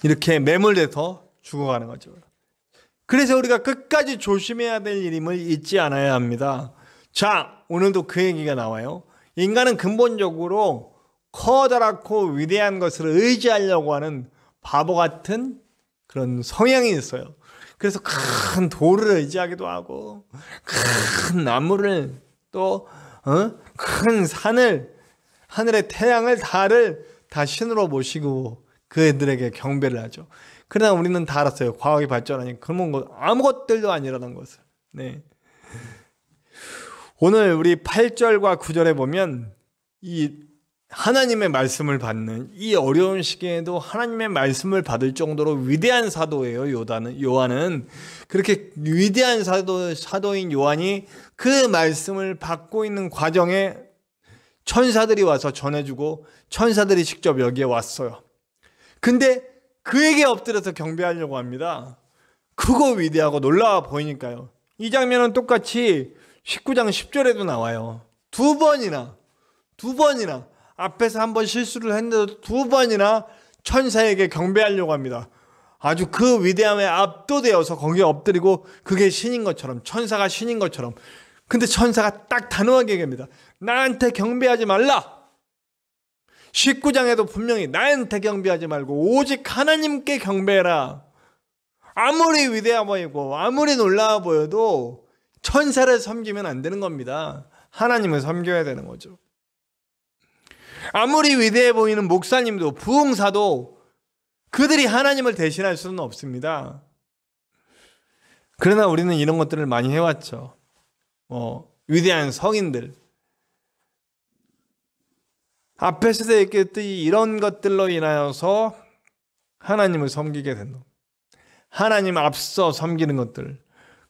이렇게 매몰돼서 죽어가는 거죠. 그래서 우리가 끝까지 조심해야 될 일임을 잊지 않아야 합니다. 자, 오늘도 그 얘기가 나와요. 인간은 근본적으로 커다랗고 위대한 것을 의지하려고 하는 바보 같은 그런 성향이 있어요. 그래서 큰 돌을 의지하기도 하고 큰 나무를 또 큰 산을, 하늘의 태양을, 달을 다 신으로 모시고 그들에게 경배를 하죠. 그러나 우리는 다 알았어요. 과학이 발전하니 그런 거 아무것들도 아니라는 것을. 네. 오늘 우리 8절과 9절에 보면 이 하나님의 말씀을 받는 이 어려운 시기에도 하나님의 말씀을 받을 정도로 위대한 사도예요. 요한은 그렇게 위대한 사도인 요한이 그 말씀을 받고 있는 과정에 천사들이 와서 전해주고 천사들이 직접 여기에 왔어요. 근데 그에게 엎드려서 경배하려고 합니다. 크고 위대하고 놀라워 보이니까요. 이 장면은 똑같이 19장 10절에도 나와요. 두 번이나 앞에서 한 번 실수를 했는데도 두 번이나 천사에게 경배하려고 합니다. 아주 그 위대함에 압도되어서 거기에 엎드리고 그게 신인 것처럼, 천사가 신인 것처럼. 근데 천사가 딱 단호하게 얘기합니다. 나한테 경배하지 말라. 19장에도 분명히 나한테 경배하지 말고 오직 하나님께 경배해라. 아무리 위대해 보이고 아무리 놀라워 보여도 천사를 섬기면 안 되는 겁니다. 하나님을 섬겨야 되는 거죠. 아무리 위대해 보이는 목사님도 부흥사도 그들이 하나님을 대신할 수는 없습니다. 그러나 우리는 이런 것들을 많이 해왔죠. 위대한 성인들, 앞에서도 얘기했듯이 이런 것들로 인하여서 하나님을 섬기게 된다. 하나님 앞서 섬기는 것들,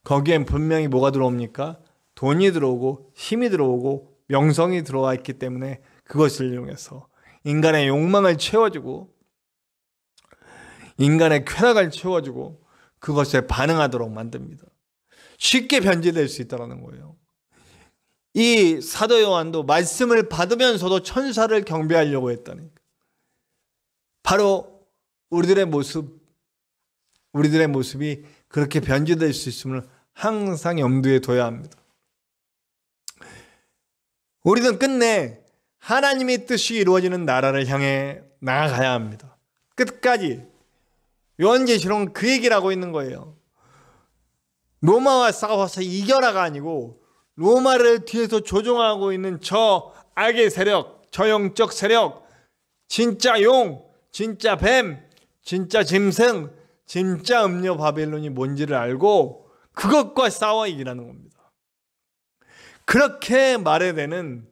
거기엔 분명히 뭐가 들어옵니까? 돈이 들어오고 힘이 들어오고 명성이 들어와 있기 때문에 그것을 이용해서 인간의 욕망을 채워주고 인간의 쾌락을 채워주고 그것에 반응하도록 만듭니다. 쉽게 변질될 수 있다는 거예요. 이 사도 요한도 말씀을 받으면서도 천사를 경배하려고 했다니까. 바로 우리들의 모습이 그렇게 변질될 수 있음을 항상 염두에 둬야 합니다. 우리는 끝내 하나님의 뜻이 이루어지는 나라를 향해 나아가야 합니다. 끝까지. 요한계시록은 그 얘기를 하고 있는 거예요. 로마와 싸워서 이겨라가 아니고 로마를 뒤에서 조종하고 있는 저 악의 세력, 저 영적 세력, 진짜 용, 진짜 뱀, 진짜 짐승, 진짜 음녀 바벨론이 뭔지를 알고 그것과 싸워 이기라는 겁니다. 그렇게 말해대는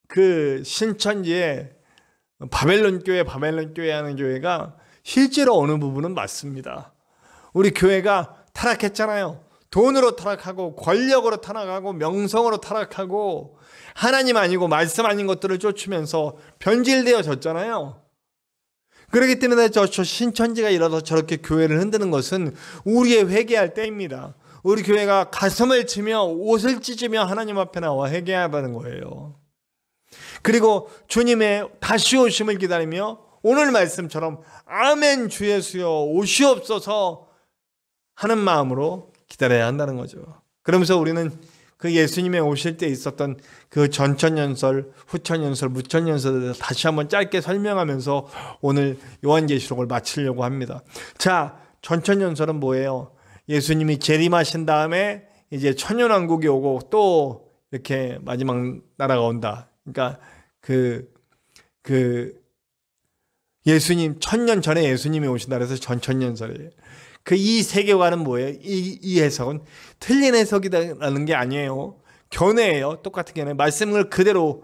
그 신천지의 바벨론 교회 하는 교회가 실제로 어느 부분은 맞습니다. 우리 교회가 타락했잖아요. 돈으로 타락하고 권력으로 타락하고 명성으로 타락하고 하나님 아니고 말씀 아닌 것들을 쫓으면서 변질되어졌잖아요. 그렇기 때문에 저 신천지가 일어서 저렇게 교회를 흔드는 것은 우리의 회개할 때입니다. 우리 교회가 가슴을 치며 옷을 찢으며 하나님 앞에 나와 회개하라는 거예요. 그리고 주님의 다시 오심을 기다리며 오늘 말씀처럼 아멘 주 예수여 오시옵소서 하는 마음으로 기다려야 한다는 거죠. 그러면서 우리는 그 예수님의 오실 때 있었던 그 전천연설, 후천연설, 무천연설을 다시 한번 짧게 설명하면서 오늘 요한계시록을 마치려고 합니다. 자, 전천연설은 뭐예요? 예수님이 재림하신 다음에 이제 천년왕국이 오고 또 이렇게 마지막 나라가 온다. 그러니까 예수님 천년 전에 예수님이 오신다 그래서 전천연설이에요. 그 이 세계관은 뭐예요? 이 해석은 틀린 해석이라는 게 아니에요. 견해예요. 똑같은 견해. 말씀을 그대로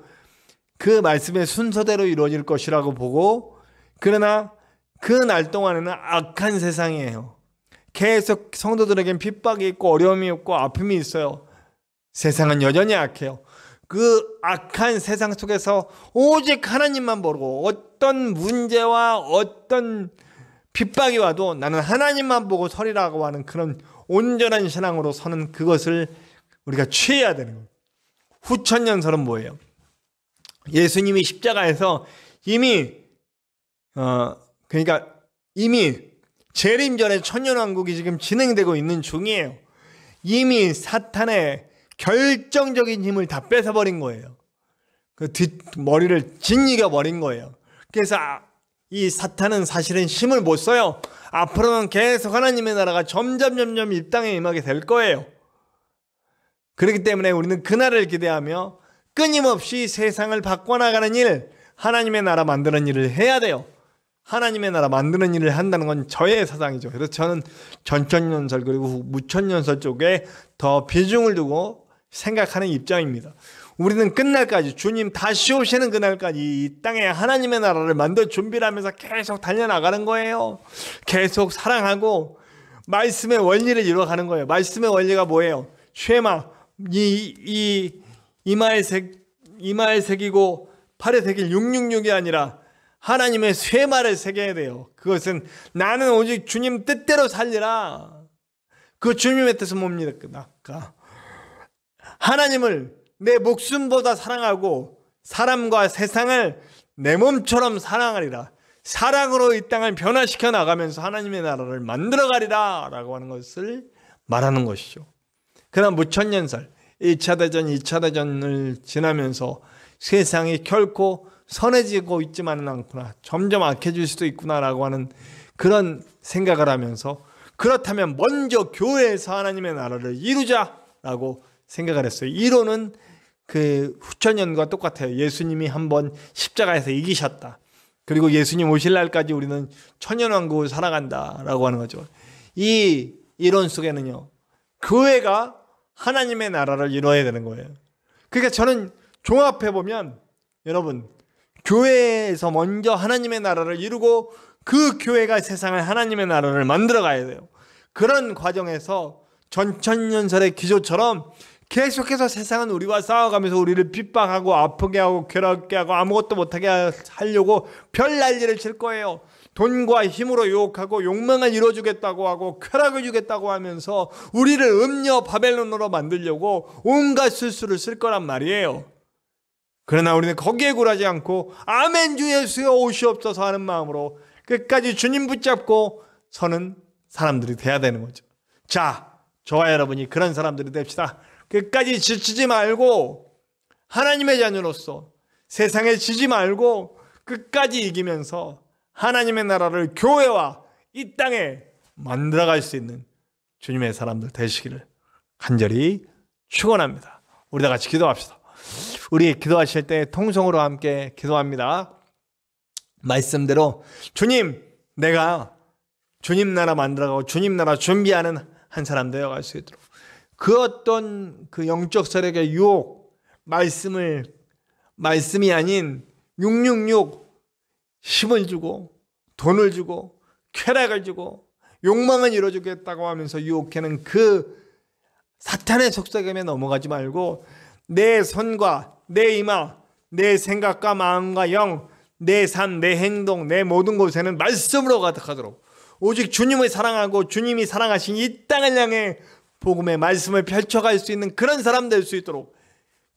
그 말씀의 순서대로 이루어질 것이라고 보고, 그러나 그 날 동안에는 악한 세상이에요. 계속 성도들에겐 핍박이 있고 어려움이 있고 아픔이 있어요. 세상은 여전히 악해요. 그 악한 세상 속에서 오직 하나님만 보고 어떤 문제와 어떤 핍박이 와도 나는 하나님만 보고 서리라고 하는 그런 온전한 신앙으로 서는 그것을 우리가 취해야 되는 거예요. 후천연설은 뭐예요? 예수님이 십자가에서 이미 재림 전에 천년왕국이 지금 진행되고 있는 중이에요. 이미 사탄의 결정적인 힘을 다 뺏어버린 거예요. 그 뒷머리를 짓이겨 버린 거예요. 그래서 이 사탄은 사실은 힘을 못 써요. 앞으로는 계속 하나님의 나라가 점점 이 땅에 임하게 될 거예요. 그렇기 때문에 우리는 그날을 기대하며 끊임없이 세상을 바꿔나가는 일, 하나님의 나라 만드는 일을 해야 돼요. 하나님의 나라 만드는 일을 한다는 건 저의 사상이죠. 그래서 저는 전천연설 그리고 무천연설 쪽에 더 비중을 두고 생각하는 입장입니다. 우리는 끝날까지, 주님 다시 오시는 그날까지 이 땅에 하나님의 나라를 만들 준비를 하면서 계속 달려나가는 거예요. 계속 사랑하고 말씀의 원리를 이루어가는 거예요. 말씀의 원리가 뭐예요? 쉐마, 이마에 새기고 팔에 새길 666이 아니라 하나님의 쇠마를 새겨야 돼요. 그것은 나는 오직 주님 뜻대로 살리라. 그 주님의 뜻은 뭡니까? 하나님을 내 목숨보다 사랑하고 사람과 세상을 내 몸처럼 사랑하리라. 사랑으로 이 땅을 변화시켜 나가면서 하나님의 나라를 만들어가리라 라고 하는 것을 말하는 것이죠. 그러나 무천연설, 1차 대전, 2차 대전을 지나면서 세상이 결코 선해지고 있지만은 않구나, 점점 악해질 수도 있구나라고 하는 그런 생각을 하면서, 그렇다면 먼저 교회에서 하나님의 나라를 이루자라고 생각을 했어요. 이론은 그 후천년과 똑같아요. 예수님이 한번 십자가에서 이기셨다. 그리고 예수님 오실 날까지 우리는 천년왕국을 살아간다라고 하는 거죠. 이 이론 속에는요, 교회가 하나님의 나라를 이루어야 되는 거예요. 그러니까 저는 종합해 보면, 여러분, 교회에서 먼저 하나님의 나라를 이루고 그 교회가 세상을 하나님의 나라를 만들어 가야 돼요. 그런 과정에서 전천연설의 기조처럼 계속해서 세상은 우리와 싸워가면서 우리를 핍박하고 아프게 하고 괴롭게 하고 아무것도 못하게 하려고 별 난리를 칠 거예요. 돈과 힘으로 유혹하고 욕망을 이뤄주겠다고 하고 쾌락을 주겠다고 하면서 우리를 음녀 바벨론으로 만들려고 온갖 술수를 쓸 거란 말이에요. 그러나 우리는 거기에 굴하지 않고 아멘 주 예수여 오시옵소서 하는 마음으로 끝까지 주님 붙잡고 서는 사람들이 돼야 되는 거죠. 자, 저와 여러분이 그런 사람들이 됩시다. 끝까지 지치지 말고 하나님의 자녀로서 세상에 지지 말고 끝까지 이기면서 하나님의 나라를 교회와 이 땅에 만들어갈 수 있는 주님의 사람들 되시기를 간절히 축원합니다. 우리 다 같이 기도합시다. 우리 기도하실 때 통성으로 함께 기도합니다. 말씀대로 주님, 내가 주님 나라 만들어가고 주님 나라 준비하는 한 사람 되어갈 수 있도록 그 어떤 그 영적 세력의 유혹, 말씀이 아닌 666 힘을 주고 돈을 주고 쾌락을 주고 욕망을 이뤄주겠다고 하면서 유혹하는 그 사탄의 속삭임에 넘어가지 말고 내 손과 내 이마, 내 생각과 마음과 영, 내 삶, 내 행동, 내 모든 곳에는 말씀으로 가득하도록 오직 주님을 사랑하고 주님이 사랑하신 이 땅을 향해 복음의 말씀을 펼쳐갈 수 있는 그런 사람 될 수 있도록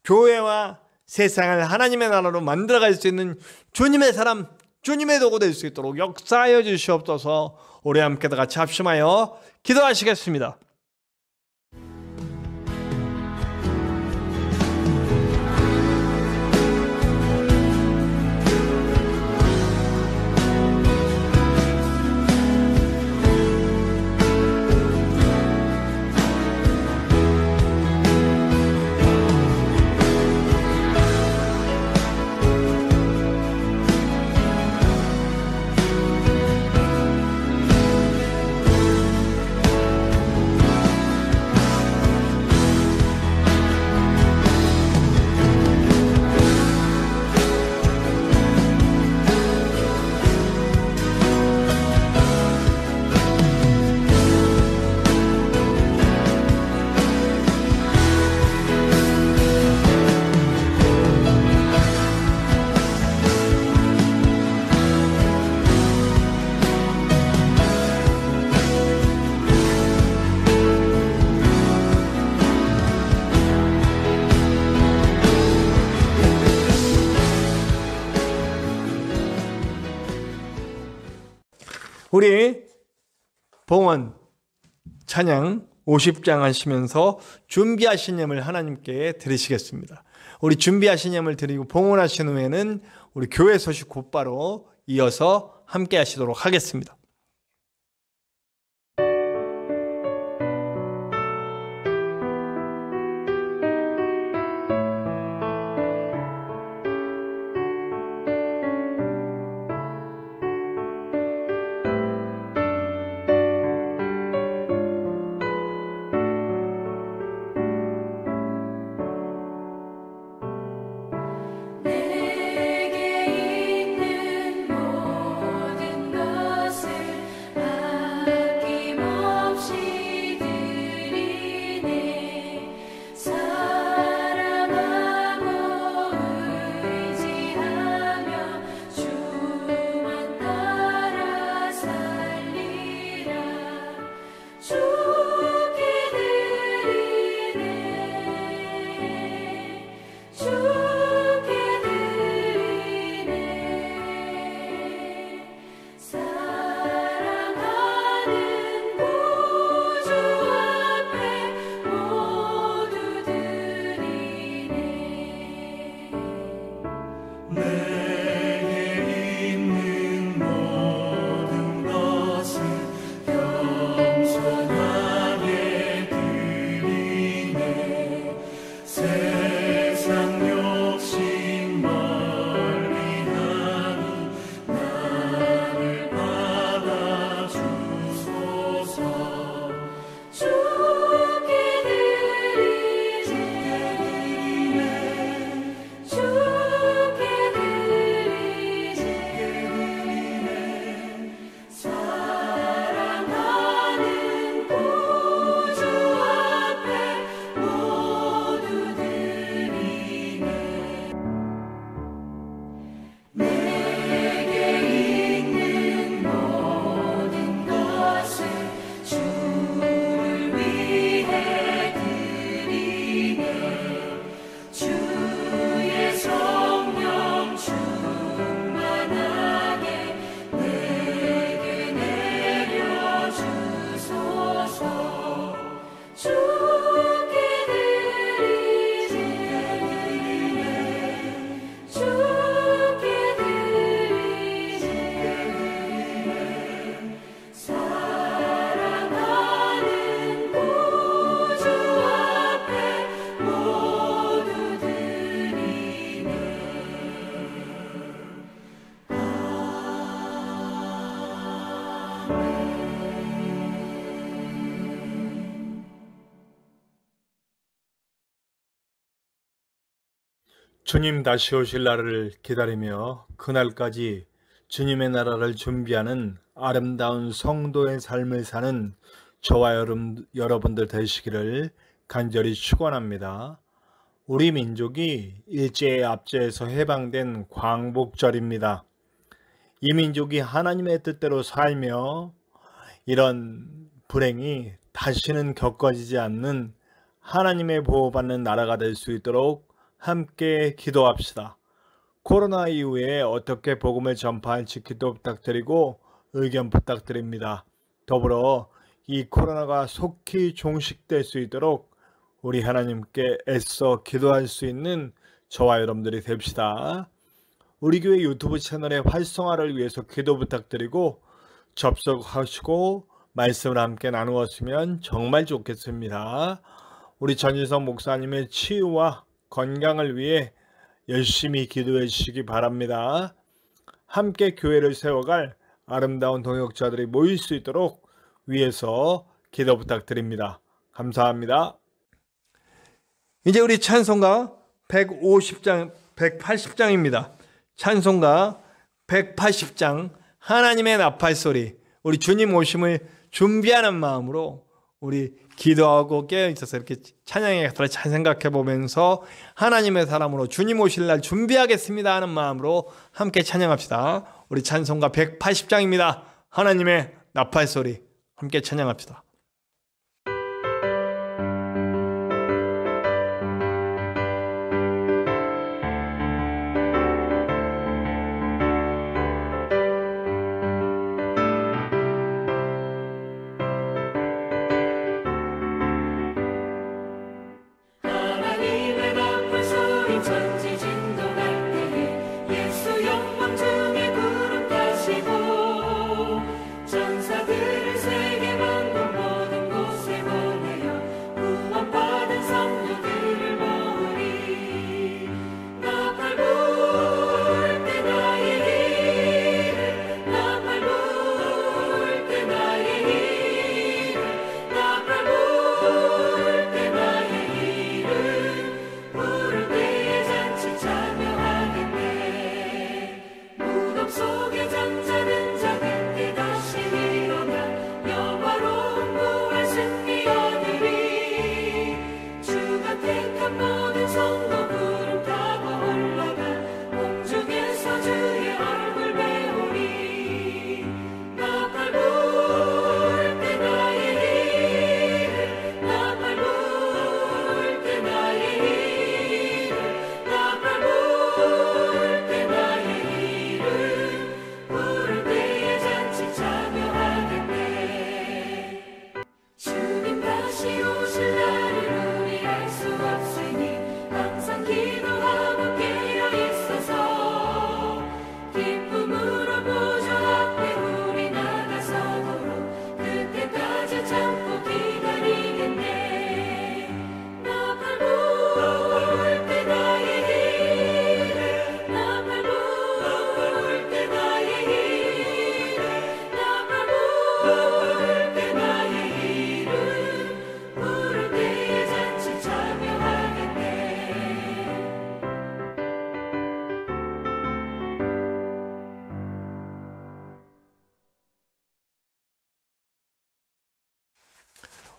교회와 세상을 하나님의 나라로 만들어갈 수 있는 주님의 사람, 주님의 도구 될 수 있도록 역사하여 주시옵소서. 우리 함께 다 같이 합심하여 기도하시겠습니다. 우리 봉헌 찬양 50장 하시면서 준비하신 예물 하나님께 드리시겠습니다. 우리 준비하신 예물 드리고 봉헌하신 후에는 우리 교회 소식 곧바로 이어서 함께 하시도록 하겠습니다. 내게 있는 모든 것을 주님 다시 오실 날을 기다리며 그날까지 주님의 나라를 준비하는 아름다운 성도의 삶을 사는 저와 여러분들 되시기를 간절히 축원합니다. 우리 민족이 일제의 압제에서 해방된 광복절입니다. 이 민족이 하나님의 뜻대로 살며 이런 불행이 다시는 겪어지지 않는 하나님의 보호받는 나라가 될 수 있도록 함께 기도합시다. 코로나 이후에 어떻게 복음을 전파할지 기도 부탁드리고 의견 부탁드립니다. 더불어 이 코로나가 속히 종식될 수 있도록 우리 하나님께 애써 기도할 수 있는 저와 여러분들이 됩시다. 우리 교회 유튜브 채널의 활성화를 위해서 기도 부탁드리고 접속하시고 말씀을 함께 나누었으면 정말 좋겠습니다. 우리 전인성 목사님의 치유와 건강을 위해 열심히 기도해 주시기 바랍니다. 함께 교회를 세워갈 아름다운 동역자들이 모일 수 있도록 위해서 기도 부탁드립니다. 감사합니다. 이제 우리 찬송가 180장입니다. 찬송가 180장 하나님의 나팔소리, 우리 주님 오심을 준비하는 마음으로 우리 기도하고 깨어있어서 이렇게 찬양의 가사를 잘 생각해 보면서 하나님의 사람으로 주님 오실 날 준비하겠습니다 하는 마음으로 함께 찬양합시다. 우리 찬송가 180장입니다. 하나님의 나팔소리 함께 찬양합시다.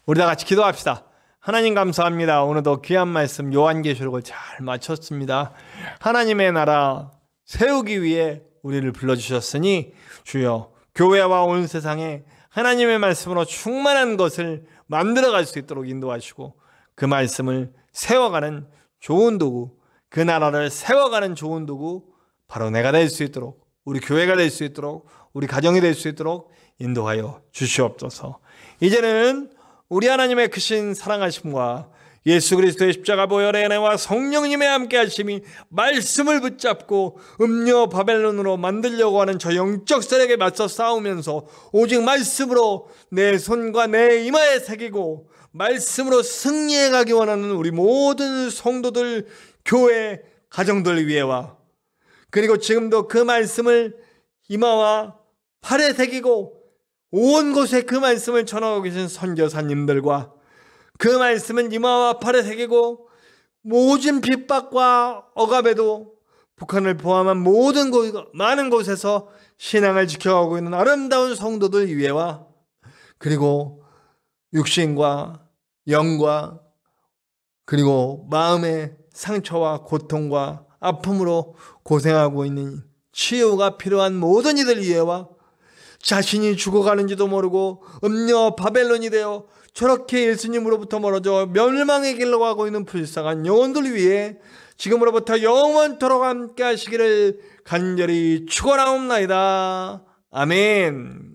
우리 다 같이 기도합시다. 하나님 감사합니다. 오늘도 귀한 말씀 요한계시록을 잘 마쳤습니다. 하나님의 나라 세우기 위해 우리를 불러주셨으니 주여 교회와 온 세상에 하나님의 말씀으로 충만한 것을 만들어갈 수 있도록 인도하시고 그 말씀을 세워가는 좋은 도구, 그 나라를 세워가는 좋은 도구 바로 내가 될 수 있도록, 우리 교회가 될 수 있도록, 우리 가정이 될 수 있도록 인도하여 주시옵소서. 이제는 우리 하나님의 크신 사랑하심과 예수 그리스도의 십자가 보혈의 은혜와 성령님의 함께 하심이 말씀을 붙잡고 음녀 바벨론으로 만들려고 하는 저 영적 세력에 맞서 싸우면서 오직 말씀으로 내 손과 내 이마에 새기고 말씀으로 승리해 가기 원하는 우리 모든 성도들, 교회, 가정들 위해와 그리고 지금도 그 말씀을 이마와 팔에 새기고 온 곳에 그 말씀을 전하고 계신 선교사님들과 그 말씀은 이마와 팔에 새기고 모진 핍박과 억압에도 북한을 포함한 모든 많은 곳에서 신앙을 지켜가고 있는 아름다운 성도들 위해와 그리고 육신과 영과 그리고 마음의 상처와 고통과 아픔으로 고생하고 있는 치유가 필요한 모든 이들 위해와 자신이 죽어가는지도 모르고 음녀 바벨론이 되어 저렇게 예수님으로부터 멀어져 멸망의 길로 가고 있는 불쌍한 영혼들 위해 지금으로부터 영원토록 함께 하시기를 간절히 축원하옵나이다. 아멘.